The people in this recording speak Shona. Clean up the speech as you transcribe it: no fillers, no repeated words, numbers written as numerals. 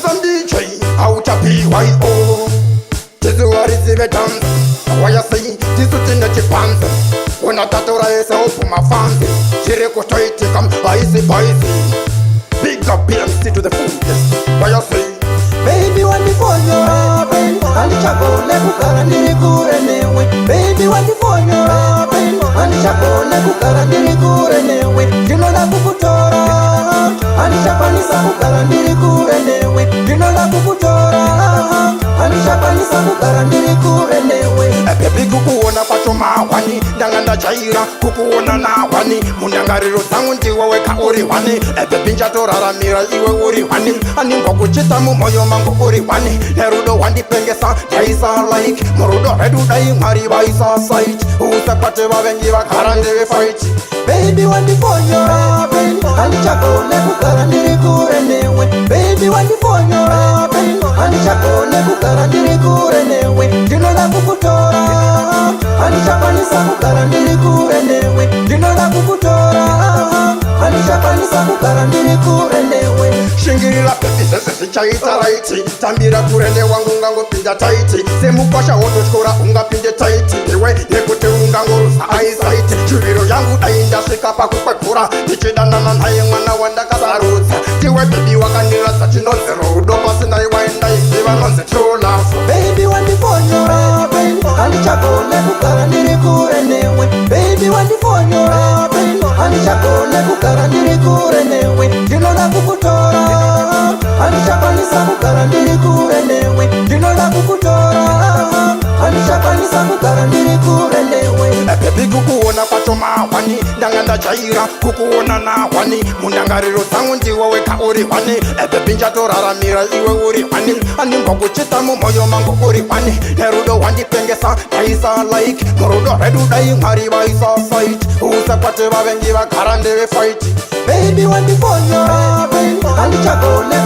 some DJ out of BYO. This is what is the dance. Why you say this is in the Japan? When I thought I saw for my fans, Jericho try to come icy. Big up BMC to the food. Why you say? Baby wanifanya rapen alichakone kukarandiri kurenewe. Baby wanifanya rapen alichakone kukarandiri kurenewe. Jino la kukutora alichapanisa kukarandiri kurenewe. Jino la kukutora alichapanisa kukarandiri kurenewe. Baby kukuona pachoma wani ndanganda jaira kukuona na wani mundangariro zangu ndiwe weka uri wani. Baby njatoraramira iwe uri wani ani ngokuchita mu moyo mangu uri wani. Nerudo wandipengesa daisa like murudo redu dai mwari baisa site usakwate bavengi bakarandire fight. Baby wanifanya rapen alichakone kukarandiri kurenewe. Baby wanifanya rapen alichakone kukarandiri kurenewe. Jino la kukutora alichapanisa kukarandiri kurenewe. Jino la kukutora alichapanisa kukarandiri kurenewe. Shingirila pepi sese chaita raiti tambira kurene wangu ngango pinda taiti semukwasha woto chkora unga pinde taiti iwe nekute ungango aisaiti chuviro yangu dainda shika pa kukwekura ichidanana naye mwana wanda kasarudza tiwe bebi wakandirasa chinonzero udo pasina iwaenda isiva nonze true love. Baby wanifanya rapen alichakone kukarandiri kurenewe. Baby wanifanya rapen alichakone kukarandiri kurenewe. Jino la kukutora alichapanisa kukarandiri kurenewe. Jino la kukutora alichapanisa kukarandiri kurenewe. Baby kukuona pachoma wani ndanganda jaira kukuona na wani mundangariro zangu ndiwe weka uri wani. Baby njatoraramira iwe uri wani ani ngokuchita mu moyo mangu uri wani. Nerudo wandipengesa daisa like murudo redu dai mwari baisa site usakwate bavengi bakarandire fight. Baby wanifanya rapen alichakone